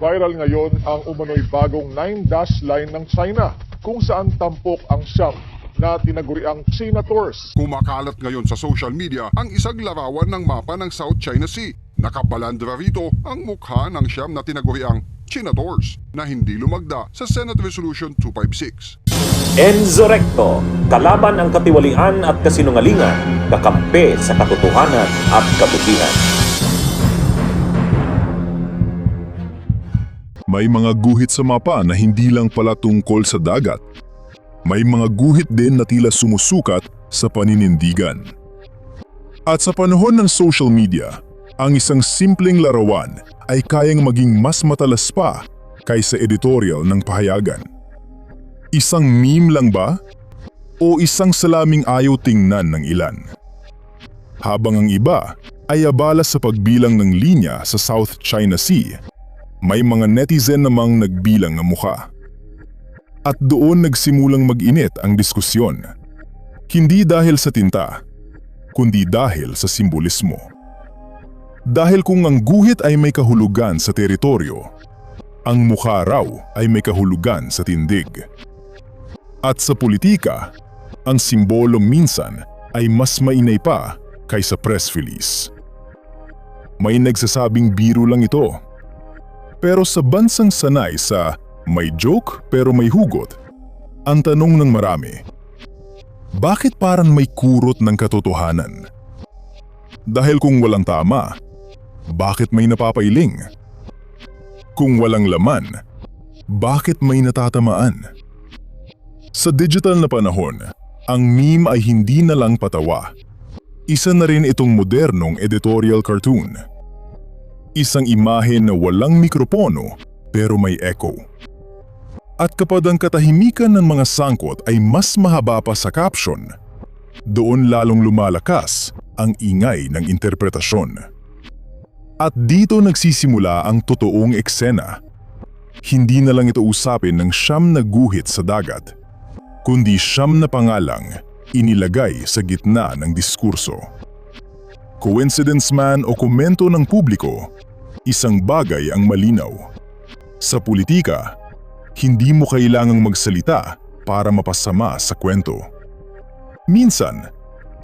Viral ngayon ang umano'y bagong 9-dash line ng China kung saan tampok ang siyam na tinaguriang Chinatours. Kumakalat ngayon sa social media ang isang larawan ng mapa ng South China Sea. Nakabalandra rito ang mukha ng siyam na tinaguriang Chinatours na hindi lumagda sa Senate Resolution 256. Enzo Recto, kalaban ang katiwalian at kasinungalingan, kakampi sa katotohanan at kabutihan. May mga guhit sa mapa na hindi lang pala tungkol sa dagat. May mga guhit din na tila sumusukat sa paninindigan. At sa panahon ng social media, ang isang simpleng larawan ay kayang maging mas matalas pa kaysa editorial ng pahayagan. Isang meme lang ba? O isang salaming ayaw tingnan ng ilan? Habang ang iba ay abala sa pagbilang ng linya sa South China Sea, may mga netizen namang nagbilang ng mukha. At doon nagsimulang mag-init ang diskusyon. Hindi dahil sa tinta, kundi dahil sa simbolismo. Dahil kung ang guhit ay may kahulugan sa teritoryo, ang mukha raw ay may kahulugan sa tindig. At sa politika, ang simbolo minsan ay mas mainay pa kaysa press release. May nagsasabing biro lang ito. Pero sa bansang sanay sa may joke pero may hugot, ang tanong ng marami, bakit parang may kurot ng katotohanan? Dahil kung walang tama, bakit may napapailing? Kung walang laman, bakit may natatamaan? Sa digital na panahon, ang meme ay hindi na lang patawa. Isa na rin itong modernong editorial cartoon. Isang imahe na walang mikropono pero may echo. At kapag ang katahimikan ng mga sangkot ay mas mahaba pa sa caption, doon lalong lumalakas ang ingay ng interpretasyon. At dito nagsisimula ang totoong eksena. Hindi na lang ito usapin ng siyam na guhit sa dagat, kundi siyam na pangalang inilagay sa gitna ng diskurso. Coincidence man o komento ng publiko, isang bagay ang malinaw. Sa politika, hindi mo kailangang magsalita para mapasama sa kwento. Minsan,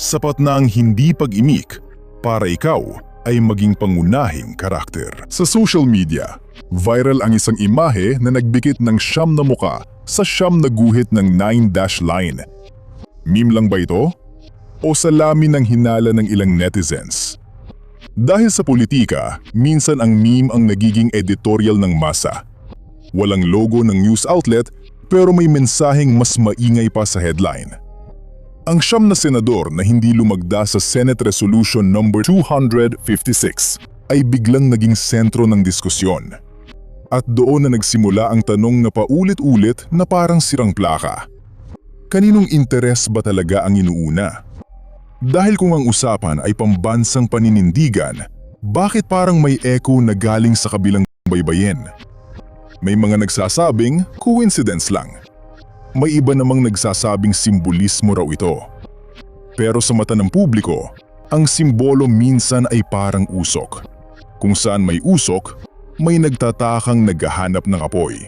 sapat na ang hindi pag-imik para ikaw ay maging pangunahing karakter. Sa social media, viral ang isang imahe na nagbikit ng siyam na muka sa siyam na guhit ng 9-dash line. Meme lang ba ito? O salamin ng hinala ng ilang netizens? Dahil sa politika, minsan ang meme ang nagiging editorial ng masa. Walang logo ng news outlet pero may mensaheng mas maingay pa sa headline. Ang siyam na senador na hindi lumagda sa Senate Resolution No. 256 ay biglang naging sentro ng diskusyon. At doon na nagsimula ang tanong na paulit-ulit na parang sirang plaka. Kaninong interes ba talaga ang inuuna? Dahil kung ang usapan ay pambansang paninindigan, bakit parang may echo na galing sa kabilang baybayin? May mga nagsasabing coincidence lang. May iba namang nagsasabing simbolismo raw ito. Pero sa mata ng publiko, ang simbolo minsan ay parang usok. Kung saan may usok, may nagtatakang naghahanap ng apoy.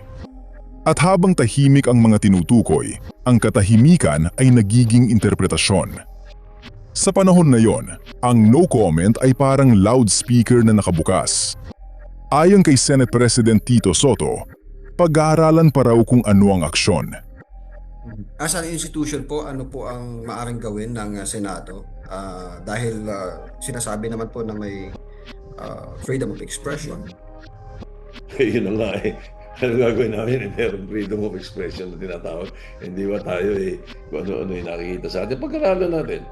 At habang tahimik ang mga tinutukoy, ang katahimikan ay nagiging interpretasyon. Sa panahon na yon, ang no comment ay parang loudspeaker na nakabukas. Ayon kay Senate President Tito Soto, pag-aaralan pa raw kung ano ang aksyon. As an institution po, ano po ang maaaring gawin ng Senado? Dahil sinasabi naman po na may freedom of expression. Yun na nga eh. Ano gagawin namin? Meron freedom of expression na tinatawag. Hindi ba tayo kung ano-ano yung nakikita sa atin? Pag-aaralan natin.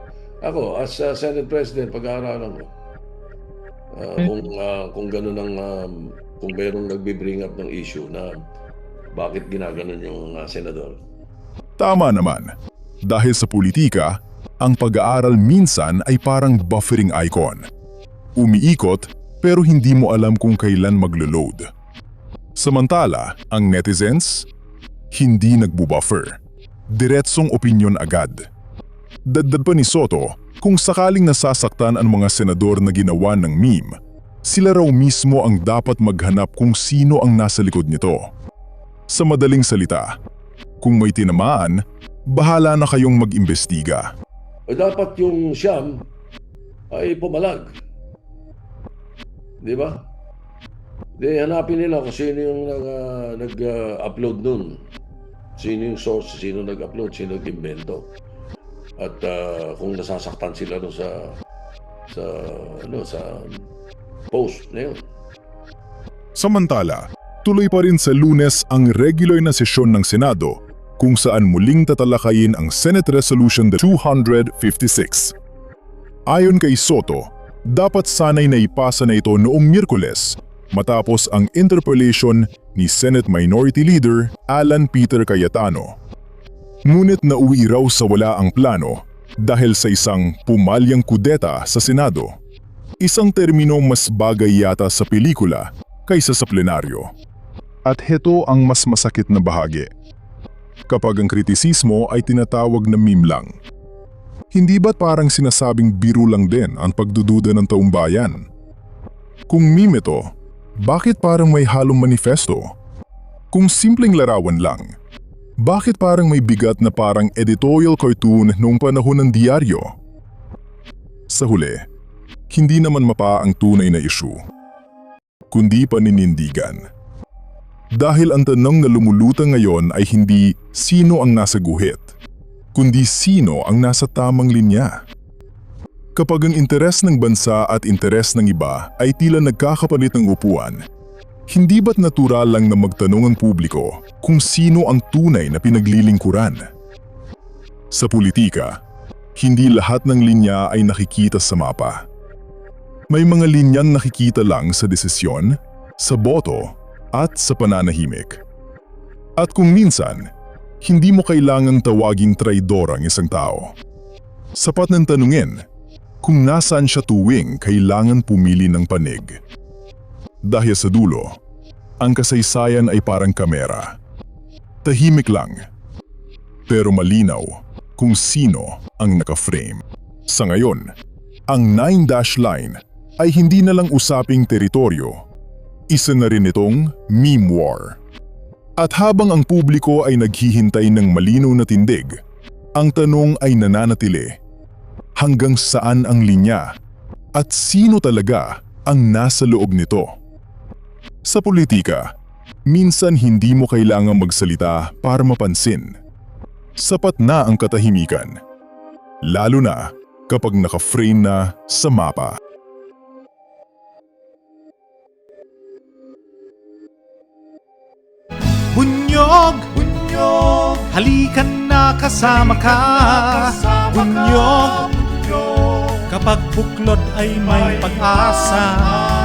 Ako, as Senate President, pag-aaralan ko. Kung gano'n kung mayroong nagbe-bring up ng issue na bakit ginaganon yung senador. Tama naman. Dahil sa politika, ang pag-aaral minsan ay parang buffering icon. Umiikot pero hindi mo alam kung kailan maglo-load. Samantala, ang netizens, hindi nagbu-buffer. Diretsong opinyon agad. Dagdag pa ni Soto, kung sakaling nasasaktan ang mga senador na ginawa ng meme, Sila raw mismo ang dapat maghanap kung sino ang nasa likod nito. Sa madaling salita, kung may tinamaan, bahala na kayong mag-imbestiga. O dapat yung siyam ay pumalag. Di ba? Di hanapin nila kung sino yung nag-upload nun. Sino yung source, sino nag-upload, sino nag-invento. At kung nasasaktan sila no sa post na yun. Samantala, tuloy pa rin sa Lunes ang regular na sesyon ng Senado kung saan muling tatalakayin ang Senate Resolution 256. Ayon kay Soto, dapat sanay naipasa na ito noong Miyerkules matapos ang interpellation ni Senate Minority Leader Alan Peter Cayetano. Ngunit nauwi raw sa wala ang plano dahil sa isang pumalyang kudeta sa Senado. Isang termino mas bagay yata sa pelikula kaysa sa plenaryo. At heto ang mas masakit na bahagi. Kapag ang kritisismo ay tinatawag na meme lang. Hindi ba't parang sinasabing biro lang din ang pagdududa ng taong bayan? Kung meme ito, bakit parang may halong manifesto? Kung simpleng larawan lang, bakit parang may bigat na parang editorial cartoon noong panahon ng diaryo? Sa huli, hindi naman mapa ang tunay na issue, kundi paninindigan. Dahil ang tanong na lumulutang ngayon ay hindi sino ang nasa guhit, kundi sino ang nasa tamang linya. Kapag ang interes ng bansa at interes ng iba ay tila nagkakapalit ng upuan, hindi ba't natural lang na magtanong ang publiko kung sino ang tunay na pinaglilingkuran? Sa politika, hindi lahat ng linya ay nakikita sa mapa. May mga linyang nakikita lang sa desisyon, sa boto, at sa pananahimik. At kung minsan, hindi mo kailangang tawaging traidor ang isang tao. Sapat ng tanungin kung nasaan siya tuwing kailangan pumili ng panig. Dahil sa dulo, ang kasaysayan ay parang kamera. Tahimik lang, pero malinaw kung sino ang naka-frame. Sa ngayon, ang 9-dash line ay hindi na lang usaping teritoryo. Isa na rin itong meme war. At habang ang publiko ay naghihintay ng malinaw na tindig, ang tanong ay nananatili. Hanggang saan ang linya? At sino talaga ang nasa loob nito? Sa politika, minsan hindi mo kailangang magsalita para mapansin. Sapat na ang katahimikan. Lalo na kapag naka-frame na sa mapa. Bunyog, bunyog, halikan na kasama ka. Bunyog, kapag buklod ay may pag-asa.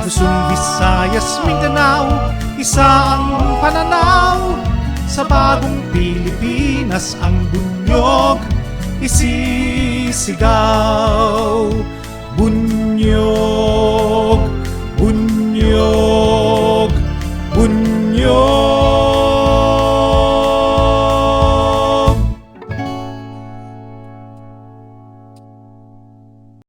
Luzon, Visayas, Mindanao, isa ang pananaw. Sa bagong Pilipinas ang bunyog isisigaw. Bunyog,